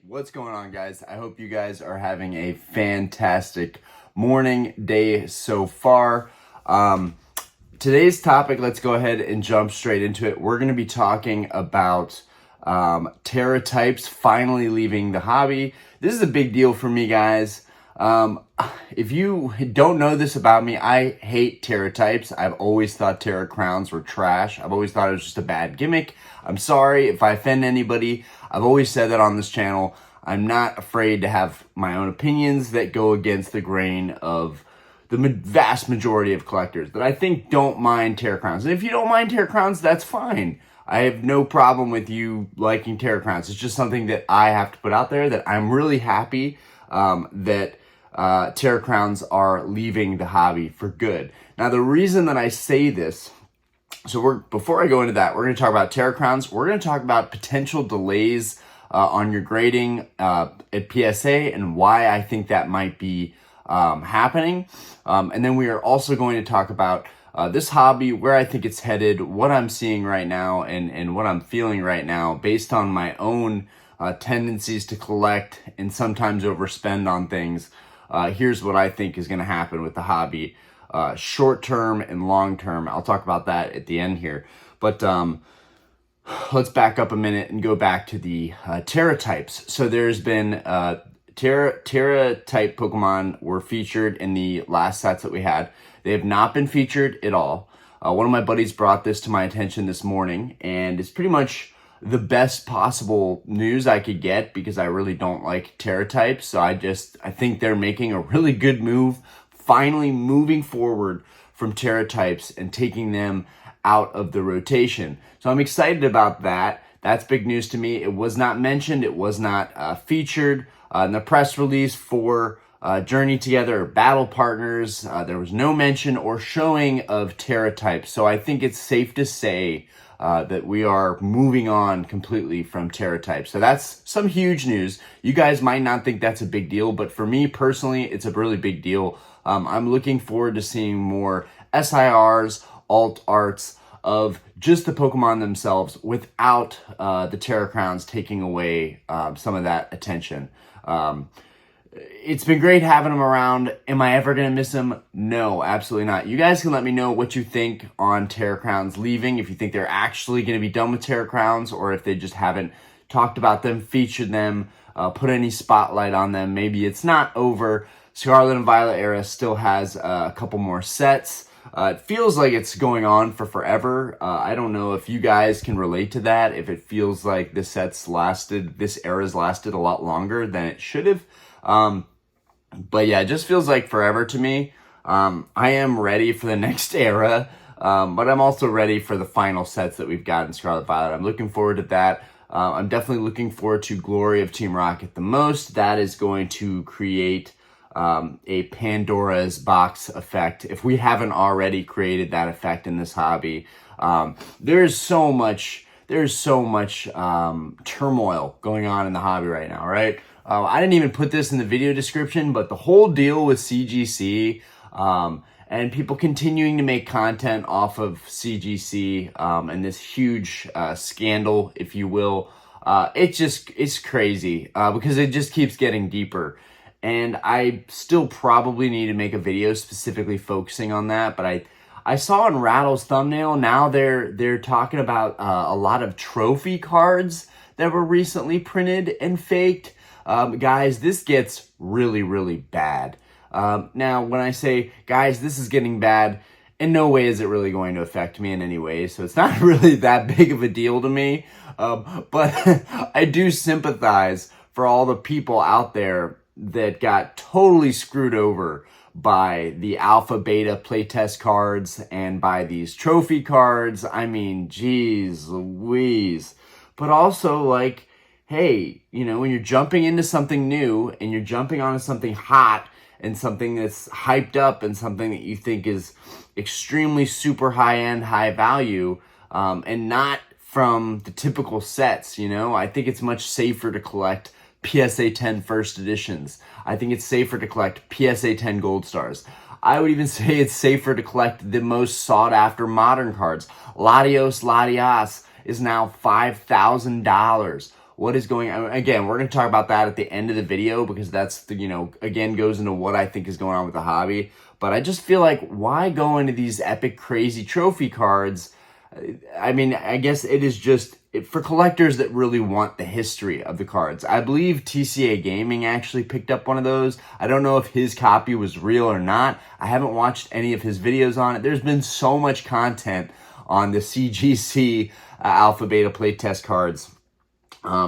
What's going on, guys? I hope you guys are having a fantastic morning, day so far. Today's topic, let's go ahead and jump straight into it. We're going to be talking about Tera types finally leaving the hobby. This is a big deal for me, guys. If you don't know this about me, I hate Tera types. I've always thought Tera crowns were trash. I've always thought it was just a bad gimmick. I'm sorry if I offend anybody. I've always said that on this channel. I'm not afraid to have my own opinions that go against the grain of the vast majority of collectors that I think don't mind Tera crowns. And if you don't mind Tera crowns, that's fine. I have no problem with you liking Tera crowns. It's just something that I have to put out there, that I'm really happy that Tera crowns are leaving the hobby for good. Now, the reason that I say this, before I go into that, we're going to talk about Tera crowns. We're going to talk about potential delays on your grading at PSA and why I think that might be happening. And then we are also going to talk about this hobby, where I think it's headed, what I'm seeing right now, and what I'm feeling right now based on my own tendencies to collect and sometimes overspend on things. Here's what I think is going to happen with the hobby, short term and long term. I'll talk about that at the end here. But let's back up a minute and go back to the Tera types. So there's been Tera type Pokemon were featured in the last sets that we had. They have not been featured at all. One of my buddies brought this to my attention this morning, and it's pretty much the best possible news I could get because I really don't like Tera types. So I think they're making a really good move, finally moving forward from Tera types and taking them out of the rotation. So I'm excited about that. That's big news to me. It was not mentioned. It was not featured in the press release for Journey Together or Battle Partners. There was no mention or showing of Tera types. So I think it's safe to say that we are moving on completely from Tera types. So that's some huge news. You guys might not think that's a big deal, but for me personally, it's a really big deal. I'm looking forward to seeing more SIRs, alt arts of just the Pokemon themselves without the Tera crowns taking away some of that attention. It's been great having them around. Am I ever going to miss them? No, absolutely not. You guys can let me know what you think on Tera crowns leaving, if you think they're actually going to be done with Tera crowns, or if they just haven't talked about them, featured them, put any spotlight on them. Maybe it's not over. Scarlet and Violet era still has a couple more sets. It feels like it's going on for forever. I don't know if you guys can relate to that, if it feels like this era's lasted a lot longer than it should have. But yeah, it just feels like forever to me. I am ready for the next era, but I'm also ready for the final sets that we've got in Scarlet Violet. I'm looking forward to that. I'm definitely looking forward to Glory of Team Rocket the most. That is going to create a Pandora's box effect, if we haven't already created that effect in this hobby. There's so much turmoil going on in the hobby right now, right? I didn't even put this in the video description, but the whole deal with CGC and people continuing to make content off of CGC and this huge scandal, if you will, it's crazy because it just keeps getting deeper. And I still probably need to make a video specifically focusing on that. But I saw in Rattle's thumbnail, now they're talking about a lot of trophy cards that were recently printed and faked. Guys, this gets really, really bad. Now, when I say, guys, this is getting bad, in no way is it really going to affect me in any way. So it's not really that big of a deal to me. But I do sympathize for all the people out there that got totally screwed over by the alpha beta playtest cards and by these trophy cards. I mean, geez Louise. But also, like, hey, when you're jumping into something new and you're jumping onto something hot and something that's hyped up and something that you think is extremely super high-end, high value, and not from the typical sets, I think it's much safer to collect PSA 10 first editions. I think it's safer to collect PSA 10 gold stars. I would even say it's safer to collect the most sought after modern cards. Latios Latias is now $5,000. what is going on. Again, we're going to talk about that at the end of the video because that's the, again, goes into what I think is going on with the hobby. But I just feel like, why go into these epic, crazy trophy cards? I mean, I guess it is just for collectors that really want the history of the cards. I believe TCA Gaming actually picked up one of those. I don't know if his copy was real or not. I haven't watched any of his videos on it. There's been so much content on the CGC Alpha Beta playtest cards.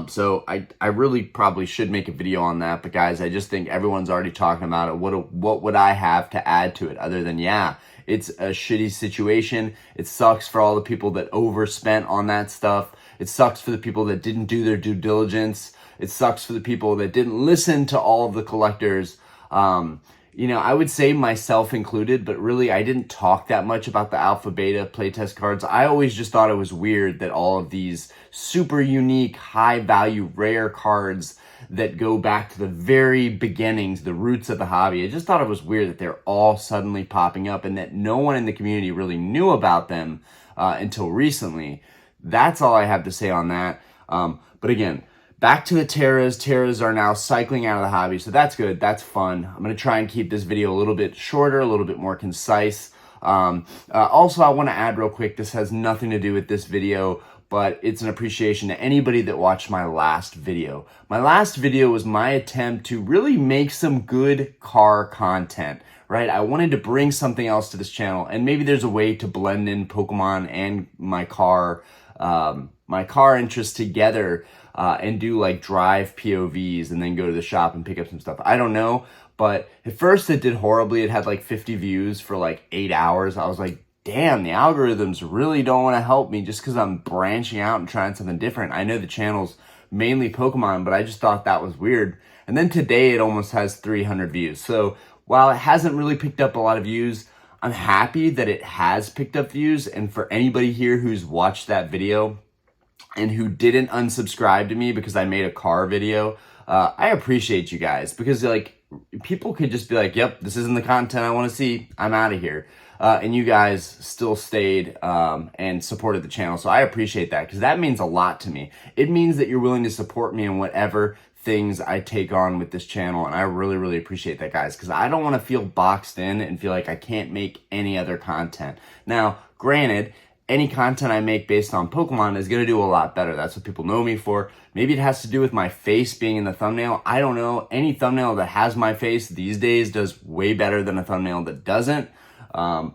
So I really probably should make a video on that. But guys, I just think everyone's already talking about it. What would I have to add to it other than, yeah, it's a shitty situation. It sucks for all the people that overspent on that stuff. It sucks for the people that didn't do their due diligence. It sucks for the people that didn't listen to all of the collectors. I would say myself included, but really I didn't talk that much about the Alpha Beta playtest cards. I always just thought it was weird that all of these super unique, high value, rare cards that go back to the very beginnings, the roots of the hobby. I just thought it was weird that they're all suddenly popping up and that no one in the community really knew about them until recently. That's all I have to say on that. But again, back to the Teras. Teras are now cycling out of the hobby, so that's good. That's fun. I'm going to try and keep this video a little bit shorter, a little bit more concise. Also, I want to add real quick, this has nothing to do with this video, but it's an appreciation to anybody that watched my last video. My last video was my attempt to really make some good car content, right? I wanted to bring something else to this channel, and maybe there's a way to blend in Pokemon and my car interests together and do like drive POVs and then go to the shop and pick up some stuff. I don't know, but at first it did horribly. It had like 50 views for like 8 hours. I was like, damn, the algorithms really don't want to help me just because I'm branching out and trying something different. I know the channel's mainly Pokemon, but I just thought that was weird. And then today it almost has 300 views. So while it hasn't really picked up a lot of views, I'm happy that it has picked up views. And for anybody here who's watched that video and who didn't unsubscribe to me because I made a car video, I appreciate you guys, because like people could just be like, yep, this isn't the content I want to see, I'm out of here. And you guys still stayed and supported the channel. So I appreciate that, because that means a lot to me. It means that you're willing to support me in whatever things I take on with this channel. And I really, really appreciate that, guys, because I don't want to feel boxed in and feel like I can't make any other content. Now, granted, any content I make based on Pokemon is going to do a lot better. That's what people know me for. Maybe it has to do with my face being in the thumbnail. I don't know. Any thumbnail that has my face these days does way better than a thumbnail that doesn't. But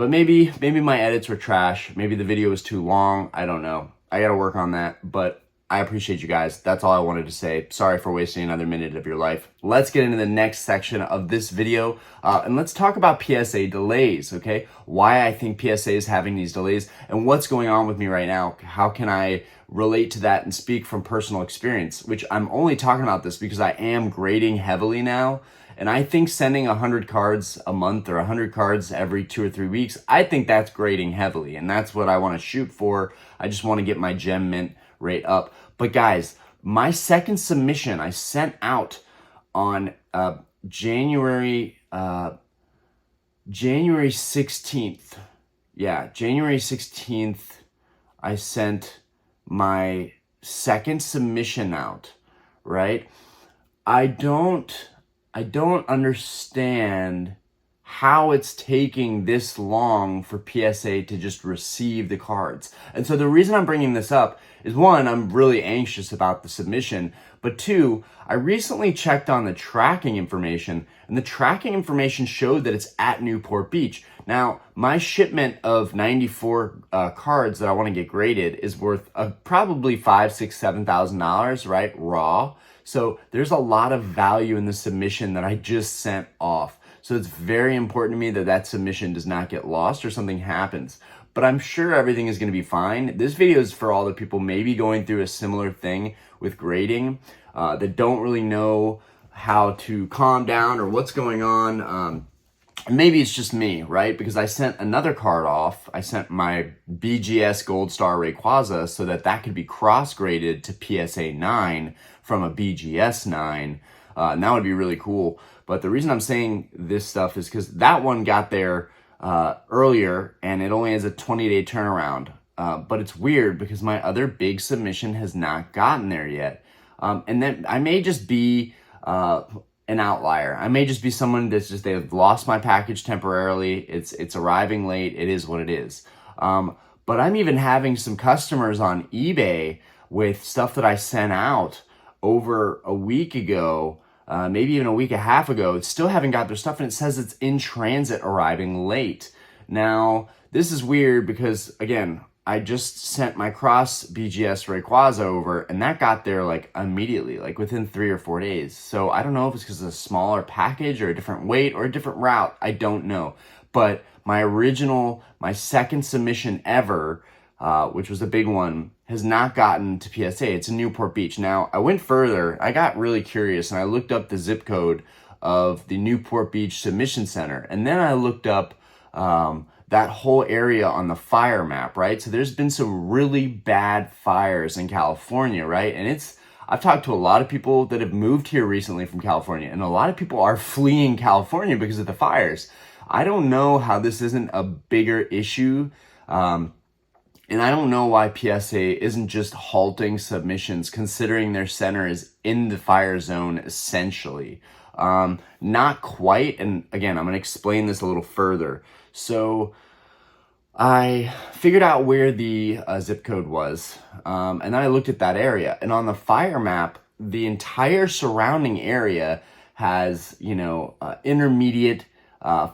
maybe my edits were trash. Maybe the video was too long. I don't know. I got to work on that, but I appreciate you guys. That's all I wanted to say. Sorry for wasting another minute of your life. Let's get into the next section of this video, and let's talk about PSA delays, okay? Why I think PSA is having these delays and what's going on with me right now. How can I relate to that and speak from personal experience, which I'm only talking about this because I am grading heavily now. And I think sending 100 cards a month or 100 cards every 2 or 3 weeks, I think that's grading heavily. And that's what I want to shoot for. I just want to get my gem mint rate up. But guys, my second submission I sent out on January 16th. Yeah, January 16th, I sent my second submission out, right? I don't understand how it's taking this long for PSA to just receive the cards. And so the reason I'm bringing this up is, one, I'm really anxious about the submission, but two, I recently checked on the tracking information, and the tracking information showed that it's at Newport Beach. Now, my shipment of 94 cards that I want to get graded is worth probably $5,000, $6,000, $7,000, right? Raw. So there's a lot of value in the submission that I just sent off. So it's very important to me that that submission does not get lost or something happens. But I'm sure everything is going to be fine. This video is for all the people maybe going through a similar thing with grading that don't really know how to calm down or what's going on. Maybe it's just me, right? Because I sent another card off. I sent my BGS Gold Star Rayquaza so that could be cross-graded to PSA 9 from a BGS 9. And that would be really cool. But the reason I'm saying this stuff is because that one got there earlier, and it only has a 20-day turnaround. but it's weird because my other big submission has not gotten there yet. And then I may just be an outlier. I may just be someone that's just, they've lost my package temporarily. It's arriving late. It is what it is. But I'm even having some customers on eBay with stuff that I sent out over a week ago, maybe even a week and a half ago, still haven't got their stuff, and it says it's in transit arriving late. Now, this is weird because, again, I just sent my Cross BGS Rayquaza over, and that got there like immediately, like within 3 or 4 days. So I don't know if it's because it's a smaller package or a different weight or a different route. I don't know. But my second submission ever, which was a big one, has not gotten to PSA. It's in Newport Beach. Now, I went further. I got really curious, and I looked up the zip code of the Newport Beach Submission Center. And then I looked up that whole area on the fire map, right? So there's been some really bad fires in California, right? And I've talked to a lot of people that have moved here recently from California, and a lot of people are fleeing California because of the fires. I don't know how this isn't a bigger issue. And I don't know why PSA isn't just halting submissions, considering their center is in the fire zone, essentially. Not quite. And again, I'm going to explain this a little further. So I figured out where the zip code was, and then I looked at that area. And on the fire map, the entire surrounding area has, intermediate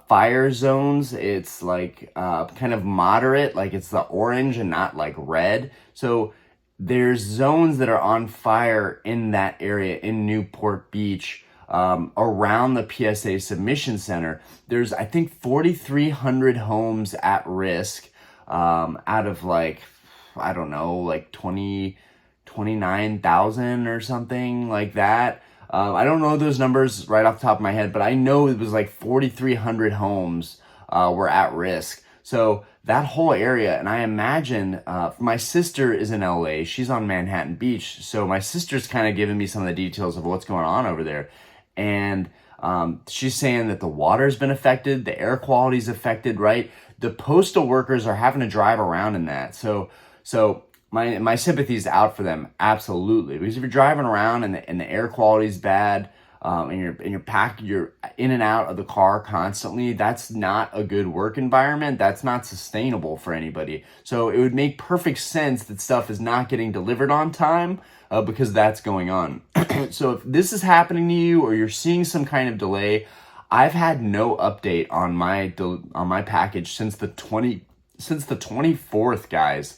fire zones. It's like kind of moderate, like it's the orange and not like red. So there's zones that are on fire in that area in Newport Beach, around the PSA Submission Center. There's, I think, 4,300 homes at risk, out of like, I don't know, like 29,000 or something like that. I don't know those numbers right off the top of my head, but I know it was like 4,300 homes were at risk. So that whole area, and I imagine, my sister is in LA. She's on Manhattan Beach. So my sister's kind of giving me some of the details of what's going on over there. And she's saying that the water's been affected, the air quality's affected, right? The postal workers are having to drive around in that. So my sympathy's out for them, absolutely. Because if you're driving around and the air quality's bad, and you're in and out of the car constantly, that's not a good work environment. That's not sustainable for anybody. So it would make perfect sense that stuff is not getting delivered on time, because that's going on. So if this is happening to you, or you're seeing some kind of delay, I've had no update on my package since the 24th, guys.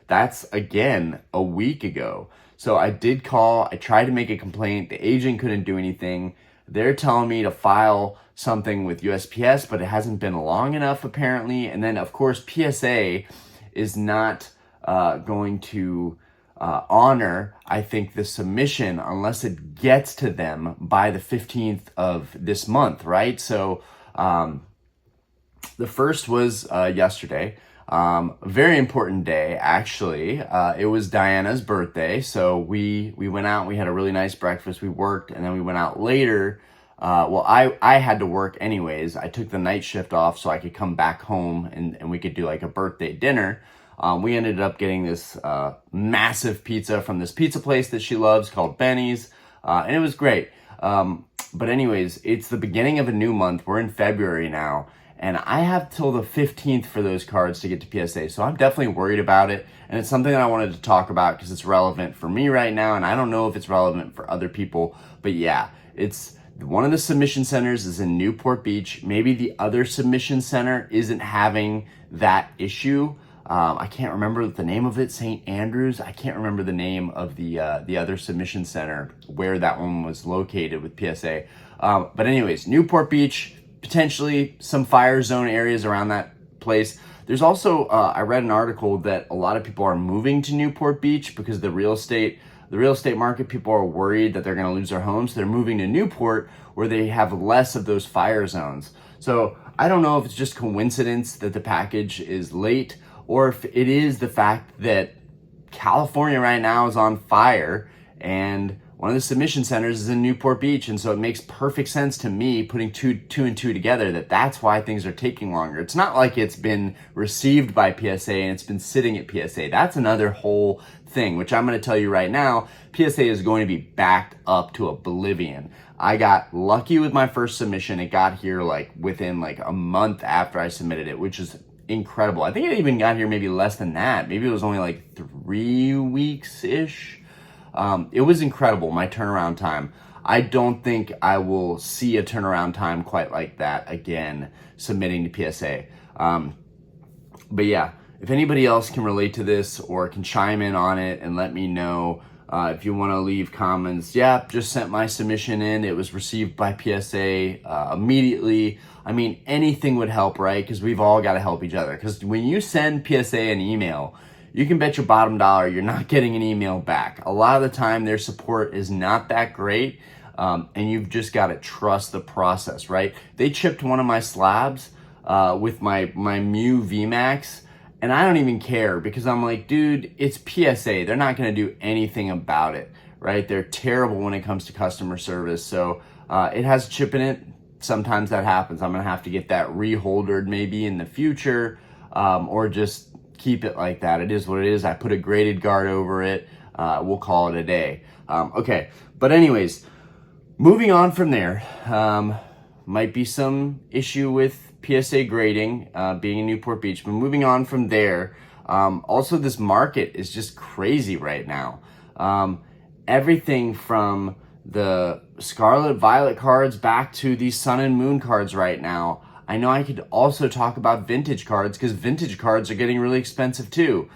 That's, again, a week ago. So I did call. I tried to make a complaint. The agent couldn't do anything. They're telling me to file something with USPS, but it hasn't been long enough, apparently. And then, of course, PSA is not going to honor, I think, the submission unless it gets to them by the 15th of this month, right? So the first was yesterday. Very important day, actually. It was Diana's birthday, so we went out, we had a really nice breakfast, we worked, and then we went out later. I had to work anyways. I took the night shift off so I could come back home and we could do like a birthday dinner. We ended up getting this massive pizza from this pizza place that she loves called Benny's, and it was great. But anyways, it's the beginning of a new month. We're in February now. And I have till the 15th for those cards to get to PSA. So I'm definitely worried about it. And it's something that I wanted to talk about because it's relevant for me right now. And I don't know if it's relevant for other people. But yeah, it's one of the submission centers is in Newport Beach. Maybe the other submission center isn't having that issue. I can't remember the name of it, St. Andrews. I can't remember the name of the other submission center where that one was located with PSA. But anyways, Newport Beach, potentially some fire zone areas around that place. There's also, I read an article that a lot of people are moving to Newport Beach because the real estate market, people are worried that they're going to lose their homes. They're moving to Newport where they have less of those fire zones. So I don't know if it's just coincidence that the package is late, or if it is the fact that California right now is on fire and one of the submission centers is in Newport Beach, and so it makes perfect sense to me, putting two and two together, that's why things are taking longer. It's not like it's been received by PSA and it's been sitting at PSA. That's another whole thing, which I'm going to tell you right now. PSA is going to be backed up to oblivion. I got lucky with my first submission. It got here like within like a month after I submitted it, which is incredible. I think it even got here maybe less than that. Maybe it was only like 3 weeks-ish. It was incredible, my turnaround time. I don't think I will see a turnaround time quite like that again, submitting to PSA. But yeah, if anybody else can relate to this or can chime in on it and let me know, if you want to leave comments, yeah, just sent my submission in. It was received by PSA immediately. I mean, anything would help, right? Because we've all got to help each other. Because when you send PSA an email, you can bet your bottom dollar you're not getting an email back. A lot of the time, their support is not that great, and you've just got to trust the process, right? They chipped one of my slabs with my Mu VMAX, and I don't even care because I'm like, dude, it's PSA. They're not going to do anything about it, right? They're terrible when it comes to customer service. So it has a chip in it. Sometimes that happens. I'm going to have to get that reholdered maybe in the future, or just keep it like that. It is what it is. I put a graded guard over it. We'll call it a day. Okay. But anyways, moving on from there, might be some issue with PSA grading, being in Newport Beach, but moving on from there, also this market is just crazy right now. Everything from the Scarlet Violet cards back to these Sun and Moon cards right now. I know I could also talk about vintage cards because vintage cards are getting really expensive too,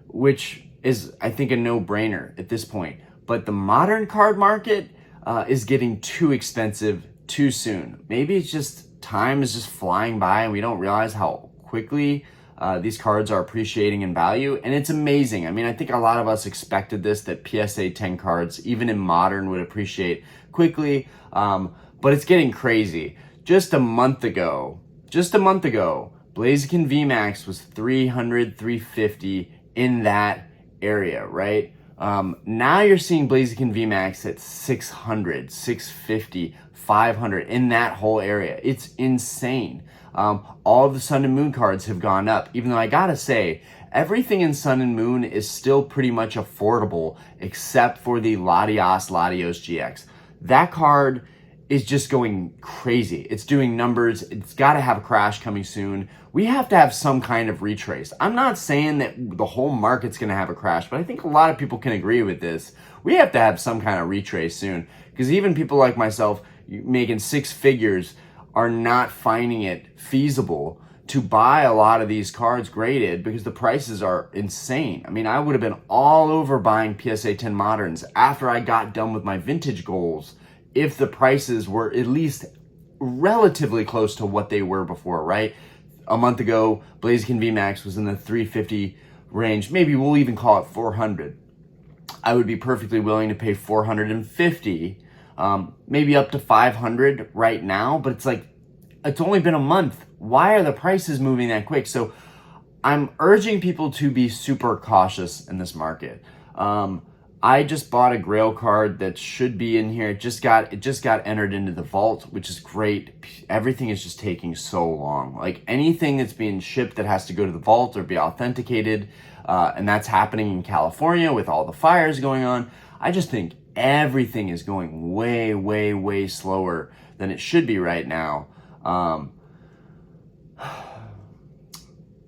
which is, I think, a no-brainer at this point. But the modern card market is getting too expensive too soon. Maybe it's just time is just flying by and we don't realize how quickly these cards are appreciating in value. And it's amazing. I mean, I think a lot of us expected this, that PSA 10 cards, even in modern, would appreciate quickly. But it's getting crazy. Just a month ago, Blaziken VMAX was 300, 350 in that area, right? Now you're seeing Blaziken VMAX at 600, 650, 500 in that whole area. It's insane. All of the Sun and Moon cards have gone up, even though I gotta say, everything in Sun and Moon is still pretty much affordable, except for the Latios GX. That card is just going crazy. It's doing numbers. It's got to have a crash coming soon. We have to have some kind of retrace. I'm not saying that the whole market's going to have a crash, but I think a lot of people can agree with this. We have to have some kind of retrace soon, because even people like myself making 6 figures are not finding it feasible to buy a lot of these cards graded because the prices are insane. I mean, I would have been all over buying PSA 10 Moderns after I got done with my vintage goals if the prices were at least relatively close to what they were before, right? A month ago, Blaziken VMAX was in the 350 range. Maybe we'll even call it 400. I would be perfectly willing to pay 450, maybe up to 500 right now, but it's like, it's only been a month. Why are the prices moving that quick? So I'm urging people to be super cautious in this market. I just bought a Grail card that should be in here. It just got entered into the vault, which is great. Everything is just taking so long. Like anything that's being shipped that has to go to the vault or be authenticated, and that's happening in California with all the fires going on. I just think everything is going way, way, way slower than it should be right now.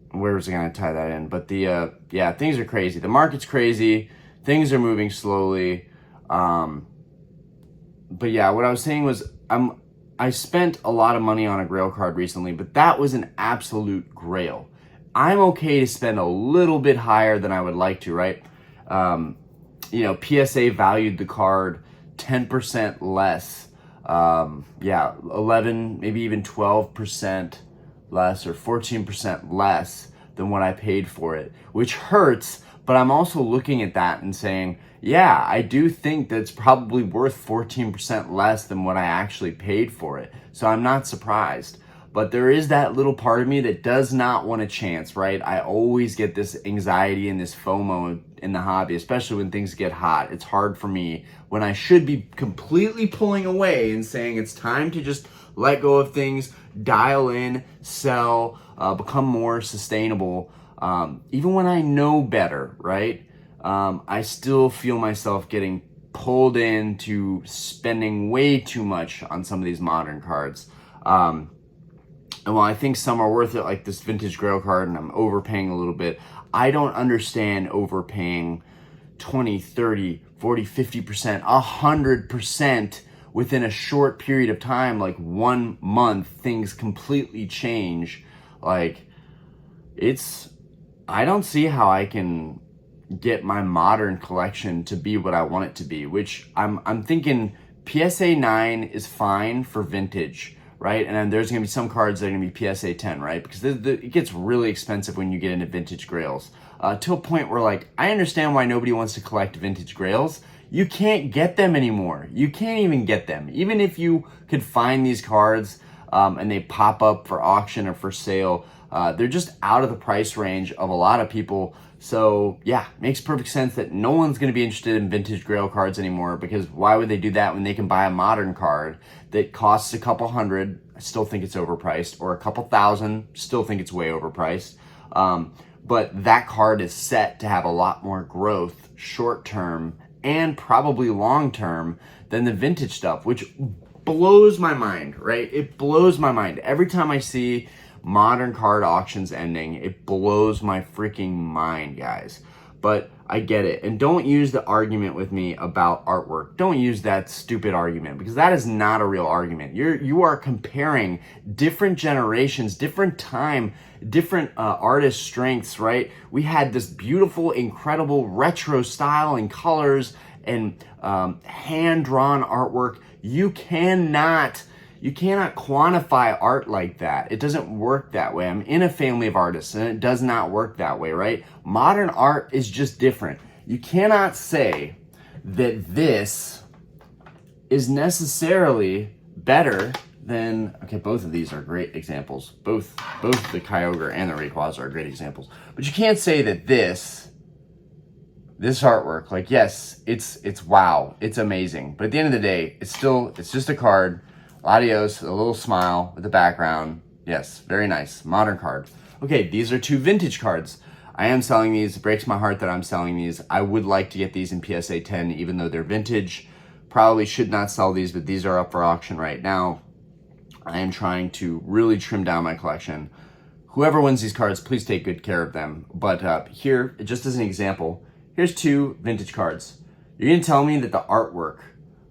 Where was I going to tie that in? But yeah, things are crazy. The market's crazy. Things are moving slowly. But yeah, what I was saying was I spent a lot of money on a Grail card recently, but that was an absolute Grail. I'm okay to spend a little bit higher than I would like to, right? PSA valued the card 10% less. 11, maybe even 12% less or 14% less than what I paid for it, which hurts. But I'm also looking at that and saying, yeah, I do think that's probably worth 14% less than what I actually paid for it. So I'm not surprised. But there is that little part of me that does not want a chance, right? I always get this anxiety and this FOMO in the hobby, especially when things get hot. It's hard for me when I should be completely pulling away and saying it's time to just let go of things, dial in, sell, become more sustainable. Even when I know better, right? I still feel myself getting pulled into spending way too much on some of these modern cards. And while I think some are worth it, like this vintage grail card, and I'm overpaying a little bit, I don't understand overpaying 20, 30, 40, 50%, 100% within a short period of time. Like 1 month, things completely change. Like I don't see how I can get my modern collection to be what I want it to be, which I'm thinking PSA 9 is fine for vintage, right? And then there's gonna be some cards that are gonna be PSA 10, right? Because it gets really expensive when you get into vintage grails, to a point where, like, I understand why nobody wants to collect vintage grails. You can't get them anymore. You can't even get them. Even if you could find these cards and they pop up for auction or for sale, they're just out of the price range of a lot of people. So yeah, makes perfect sense that no one's going to be interested in vintage grail cards anymore, because why would they do that when they can buy a modern card that costs a couple hundred? I still think it's overpriced, or a couple thousand, still think it's way overpriced. But that card is set to have a lot more growth short term and probably long term than the vintage stuff, which blows my mind, right? It blows my mind. Every time I see modern card auctions ending, it blows my freaking mind, guys. But I get it. And don't use the argument with me about artwork. Don't use that stupid argument, because that is not a real argument. You are comparing different generations, different time, different artist strengths, right? We had this beautiful, incredible retro style and colors and hand-drawn artwork. You cannot quantify art like that. It doesn't work that way. I'm in a family of artists, and it does not work that way, right? Modern art is just different. You cannot say that this is necessarily better than, okay, both of these are great examples. Both the Kyogre and the Rayquaza are great examples. But you can't say that this artwork, like, yes, it's wow, it's amazing. But at the end of the day, it's just a card. Adios, a little smile with the background. Yes, very nice. Modern card. Okay, these are two vintage cards. I am selling these. It breaks my heart that I'm selling these. I would like to get these in PSA 10, even though they're vintage. Probably should not sell these, but these are up for auction right now. I am trying to really trim down my collection. Whoever wins these cards, please take good care of them. But here, just as an example, here's two vintage cards. You're going to tell me that the artwork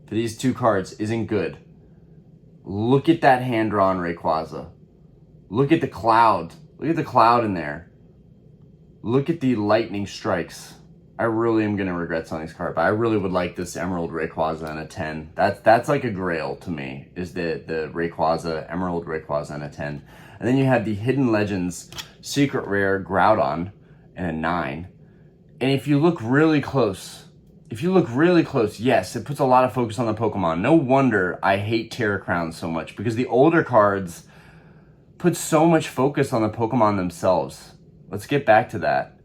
for these two cards isn't good. Look at that hand-drawn Rayquaza. Look at the cloud. Look at the cloud in there. Look at the lightning strikes. I really am going to regret selling this card, but I really would like this Emerald Rayquaza in a 10. That's like a grail to me, is the Rayquaza, Emerald Rayquaza in a 10. And then you have the Hidden Legends Secret Rare Groudon in a 9. And if you look really close, yes, it puts a lot of focus on the Pokemon. No wonder I hate Tera Crowns so much, because the older cards put so much focus on the Pokemon themselves. Let's get back to that.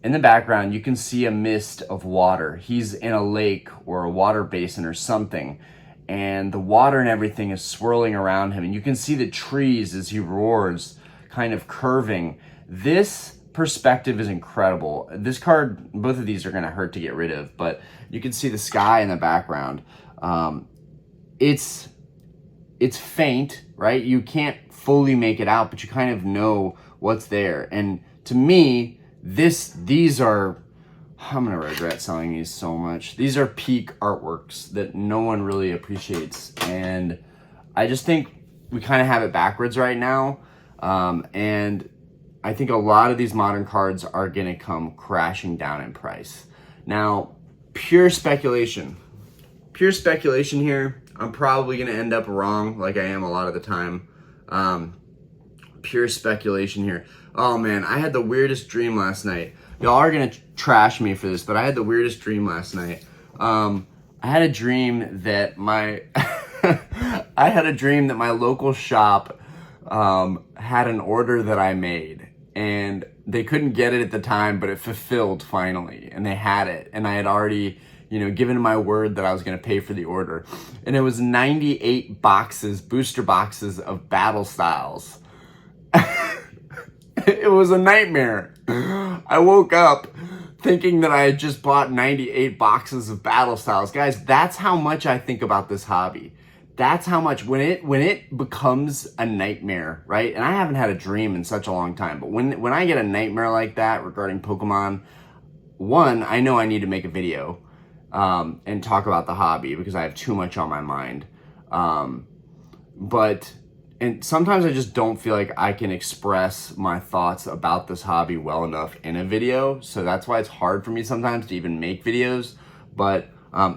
In the background, you can see a mist of water. He's in a lake or a water basin or something, and the water and everything is swirling around him. And you can see the trees as he roars, kind of curving. This perspective is incredible. This card, both of these are going to hurt to get rid of, but you can see the sky in the background. It's faint, right? You can't fully make it out, but you kind of know what's there. And to me, these are, I'm going to regret selling these so much. These are peak artworks that no one really appreciates. And I just think we kind of have it backwards right now. And I think a lot of these modern cards are going to come crashing down in price. Now, pure speculation here. I'm probably going to end up wrong, like I am a lot of the time. Pure speculation here. Oh man, I had the weirdest dream last night. Y'all are going to trash me for this, but I had the weirdest dream last night. I had a dream that my local shop had an order that I made, and they couldn't get it at the time, but it fulfilled finally, and they had it, and I had already, given my word that I was going to pay for the order, and it was 98 boxes, booster boxes of Battle Styles. It was a nightmare. I woke up thinking that I had just bought 98 boxes of Battle Styles. Guys, that's how much I think about this hobby. That's how much, when it becomes a nightmare, right? And I haven't had a dream in such a long time, but when I get a nightmare like that regarding Pokemon, one, I know I need to make a video and talk about the hobby because I have too much on my mind. And sometimes I just don't feel like I can express my thoughts about this hobby well enough in a video. So that's why it's hard for me sometimes to even make videos. But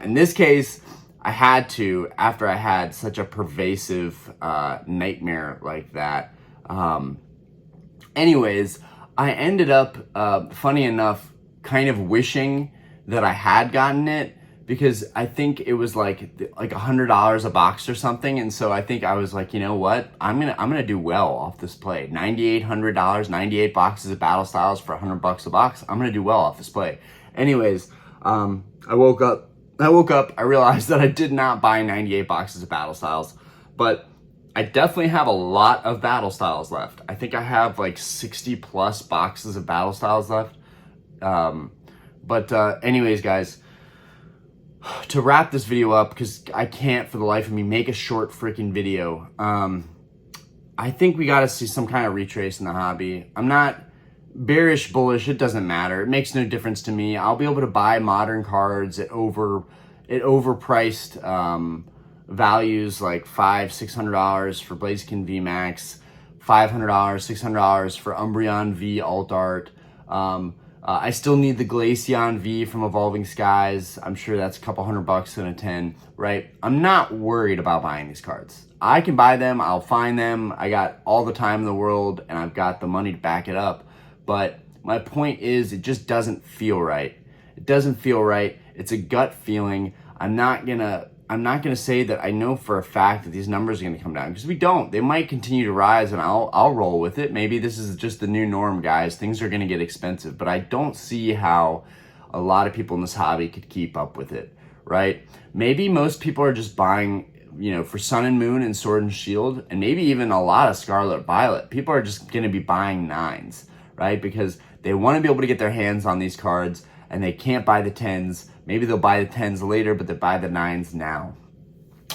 in this case, I had to, after I had such a pervasive nightmare like that. Anyways, I ended up, funny enough, kind of wishing that I had gotten it, because I think it was like $100 a box or something. And so I think I was like, you know what? I'm gonna do well off this play. $9,800, 98 boxes of Battle Styles for $100 a box. I'm gonna do well off this play. Anyways, I woke up, I realized that I did not buy 98 boxes of Battle Styles, but I definitely have a lot of Battle Styles left. I think I have like 60 plus boxes of Battle Styles left. Anyways, guys, to wrap this video up, because I can't for the life of me make a short freaking video, I think we got to see some kind of retrace in the hobby. I'm not bearish, bullish, it doesn't matter. It makes no difference to me. I'll be able to buy modern cards at overpriced values like $500-$600 for Blaziken VMAX, $500, $600 for Umbreon V Alt Art. I still need the Glaceon V from Evolving Skies. I'm sure that's a couple $100 in a 10, right? I'm not worried about buying these cards. I can buy them, I'll find them. I got all the time in the world and I've got the money to back it up. But my point is, it just doesn't feel right. It doesn't feel right. It's a gut feeling. I'm not gonna say that I know for a fact that these numbers are gonna come down, because we don't. They might continue to rise, and I'll roll with it. Maybe this is just the new norm, guys. Things are gonna get expensive, but I don't see how a lot of people in this hobby could keep up with it, right? Maybe most people are just buying, for Sun and Moon and Sword and Shield, and maybe even a lot of Scarlet Violet. People are just gonna be buying 9s, right? Because they want to be able to get their hands on these cards, and they can't buy the 10s. Maybe they'll buy the 10s later, but they buy the 9s now.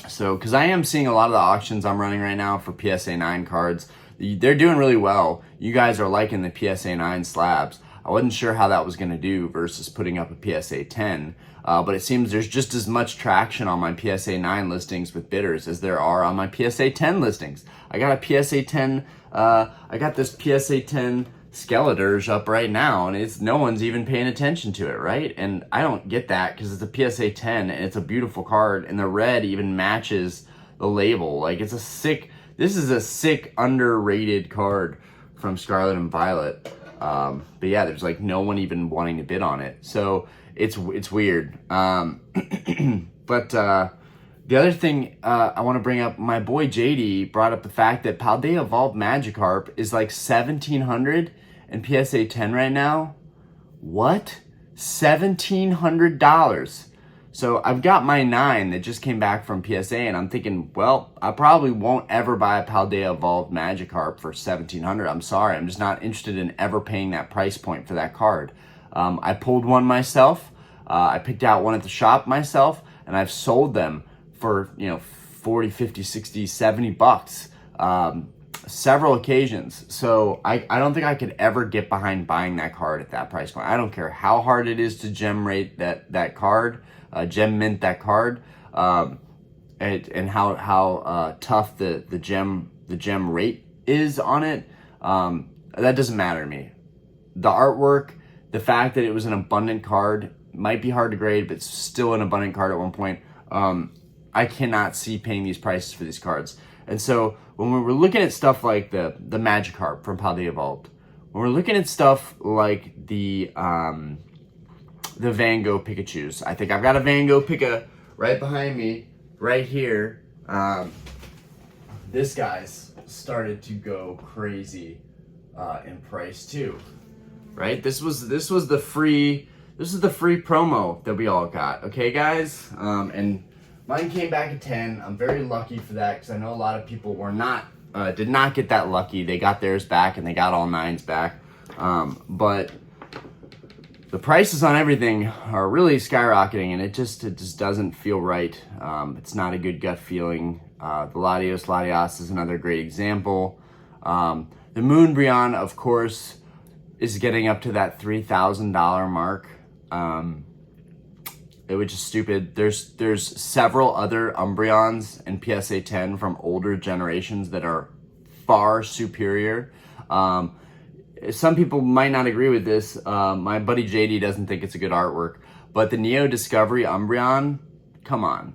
So, because I am seeing a lot of the auctions I'm running right now for PSA 9 cards, they're doing really well. You guys are liking the PSA 9 slabs. I wasn't sure how that was going to do versus putting up a PSA 10, but it seems there's just as much traction on my PSA 9 listings with bidders as there are on my PSA 10 listings. I got a PSA 10, I got this PSA 10 Skeletor's up right now, and no one's even paying attention to it, right? And I don't get that, because it's a PSA 10 and it's a beautiful card, and the red even matches the label. Like, this is a sick underrated card from Scarlet and Violet. But yeah, there's like no one even wanting to bid on it, so it's weird. The other thing I want to bring up, my boy JD brought up the fact that Paldea Evolved Magikarp is like $1,700 in PSA 10 right now. What? $1,700. So I've got my 9 that just came back from PSA, and I'm thinking, well, I probably won't ever buy a Paldea Evolved Magikarp for $1,700. I'm sorry, I'm just not interested in ever paying that price point for that card. I pulled one myself. I picked out one at the shop myself, and I've sold them for 40, 50, 60, 70 bucks several occasions. So I don't think I could ever get behind buying that card at that price point. I don't care how hard it is to gem rate that card, gem mint that card, and how tough the gem rate is on it. That doesn't matter to me. The artwork, the fact that it was an abundant card, might be hard to grade, but it's still an abundant card at one point. I cannot see paying these prices for these cards. And so when we were looking at stuff like the Magikarp from Paldea Evolved, when we're looking at stuff like the Van Gogh Pikachus, I think I've got a Van Gogh Pika right behind me, right here. This guy's started to go crazy in price too. right? This is the free promo that we all got, okay, guys? And mine came back at 10. I'm very lucky for that because I know a lot of people did not get that lucky. They got theirs back and they got all 9s back. But the prices on everything are really skyrocketing, and it just doesn't feel right. It's not a good gut feeling. The Latios is another great example. The Moonbrion, of course, is getting up to that $3,000 mark. It was just stupid. There's several other Umbreons and PSA 10 from older generations that are far superior. Some people might not agree with this. My buddy JD doesn't think it's a good artwork, but the Neo Discovery Umbreon, come on.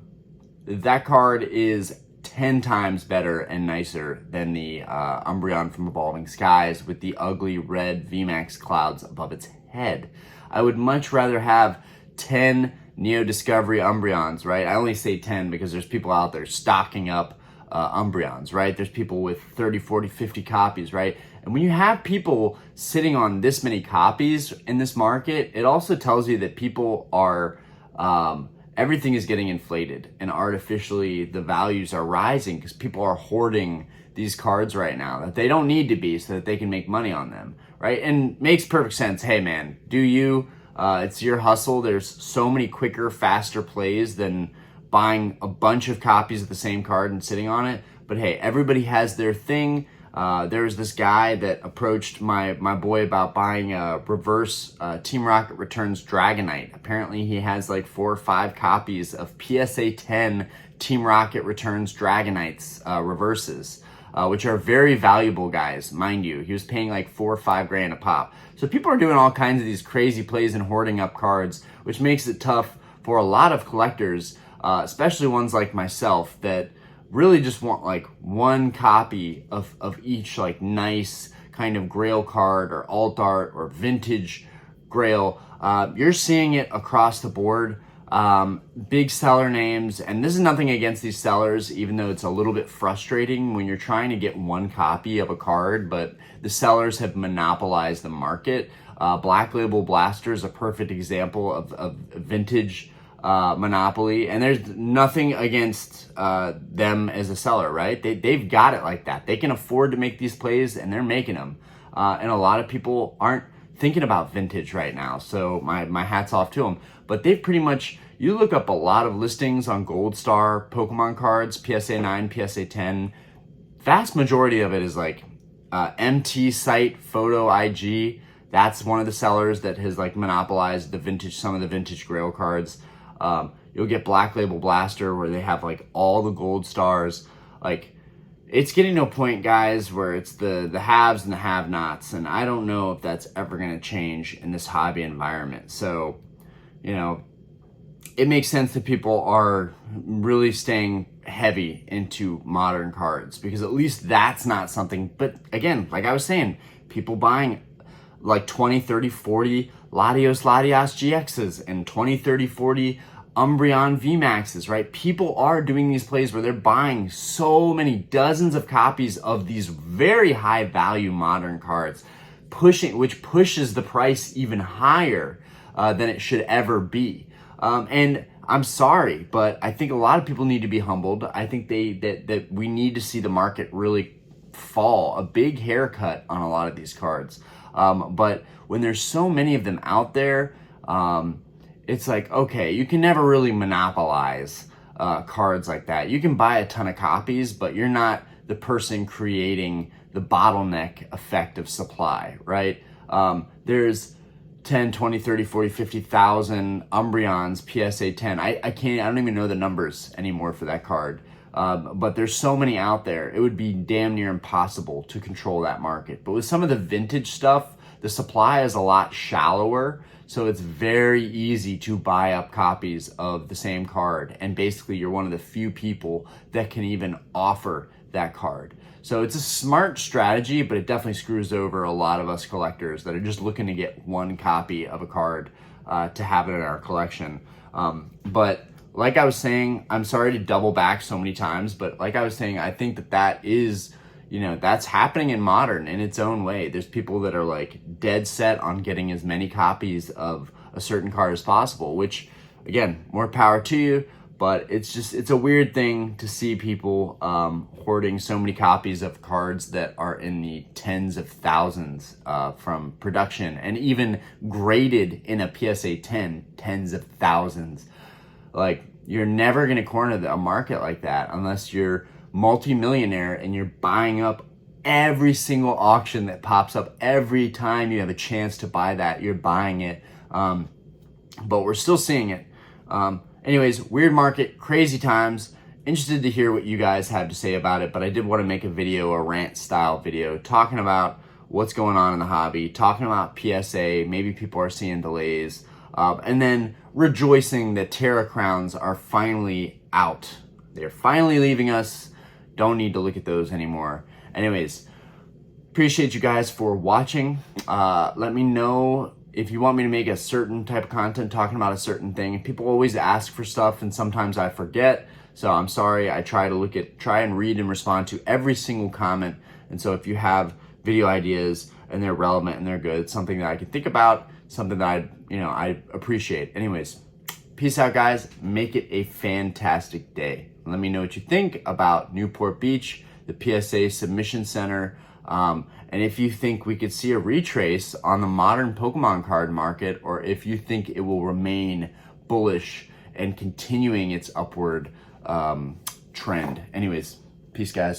That card is 10 times better and nicer than the Umbreon from Evolving Skies with the ugly red VMAX clouds above its head. I would much rather have 10 Neo Discovery Umbreons, right? I only say 10 because there's people out there stocking up Umbreons, right? There's people with 30, 40, 50 copies, right? And when you have people sitting on this many copies in this market, it also tells you that people are, everything is getting inflated and artificially the values are rising because people are hoarding these cards right now that they don't need to be so that they can make money on them, right? And makes perfect sense. Hey man, do you, it's your hustle. There's so many quicker, faster plays than buying a bunch of copies of the same card and sitting on it. But hey, everybody has their thing. There was this guy that approached my boy about buying a reverse Team Rocket Returns Dragonite. Apparently he has like 4 or 5 copies of PSA 10 Team Rocket Returns Dragonites reverses, which are very valuable, guys, mind you. He was paying like 4 or 5 grand a pop. So people are doing all kinds of these crazy plays and hoarding up cards, which makes it tough for a lot of collectors, especially ones like myself that really just want like one copy of each like nice kind of grail card or alt art or vintage grail. You're seeing it across the board. Big seller names, and this is nothing against these sellers, even though it's a little bit frustrating when you're trying to get one copy of a card, but the sellers have monopolized the market. Black Label Blaster is a perfect example of vintage monopoly, and there's nothing against them as a seller, right? They've got it like that. They can afford to make these plays and they're making them, and a lot of people aren't thinking about vintage right now, so my hat's off to them. But they've pretty much, you look up a lot of listings on Gold Star Pokemon cards, PSA 9, PSA 10, vast majority of it is like MT Site Photo IG. That's one of the sellers that has like monopolized the vintage, some of the vintage grail cards. You'll get Black Label Blaster where they have like all the gold stars. Like, it's getting to a point, guys, where it's the haves and the have-nots, and I don't know if that's ever going to change in this hobby environment. So, you know, it makes sense that people are really staying heavy into modern cards because at least that's not something. But again, like I was saying, people buying like 20, 30, 40 Latios GXs and 20, 30, 40 Umbreon VMAXs, right? People are doing these plays where they're buying so many dozens of copies of these very high value modern cards, which pushes the price even higher than it should ever be. And I'm sorry, but I think a lot of people need to be humbled. I think that we need to see the market really fall, a big haircut on a lot of these cards. But when there's so many of them out there, it's like, okay, you can never really monopolize cards like that. You can buy a ton of copies, but you're not the person creating the bottleneck effect of supply, right? There's 10, 20, 30, 40, 50,000 Umbreons PSA 10. I don't even know the numbers anymore for that card. But there's so many out there. It would be damn near impossible to control that market. But with some of the vintage stuff, the supply is a lot shallower. So it's very easy to buy up copies of the same card. And basically you're one of the few people that can even offer that card. So it's a smart strategy, but it definitely screws over a lot of us collectors that are just looking to get one copy of a card to have it in our collection. But like I was saying, I'm sorry to double back so many times, but like I was saying, I think that is, you know, that's happening in modern in its own way. There's people that are like dead set on getting as many copies of a certain card as possible, which again, more power to you. But it's a weird thing to see people hoarding so many copies of cards that are in the tens of thousands from production, and even graded in a PSA 10, tens of thousands. Like, you're never going to corner a market like that unless you're multi-millionaire and you're buying up every single auction that pops up. Every time you have a chance to buy that, you're buying it. But we're still seeing it. Anyways, weird market, crazy times. Interested to hear what you guys have to say about it, but I did want to make a video, a rant style video, talking about what's going on in the hobby, talking about PSA, maybe people are seeing delays, and then rejoicing that Tera crowns are finally out. They're finally leaving us. Don't need to look at those anymore. Anyways, appreciate you guys for watching. Let me know if you want me to make a certain type of content talking about a certain thing. People always ask for stuff and sometimes I forget. So I'm sorry. I try and read and respond to every single comment. And so if you have video ideas and they're relevant and they're good, it's something that I can think about, something that I appreciate. Anyways, peace out, guys. Make it a fantastic day. Let me know what you think about Newport Beach, the PSA Submission Center, and if you think we could see a retrace on the modern Pokemon card market, or if you think it will remain bullish and continuing its upward trend. Anyways, peace, guys.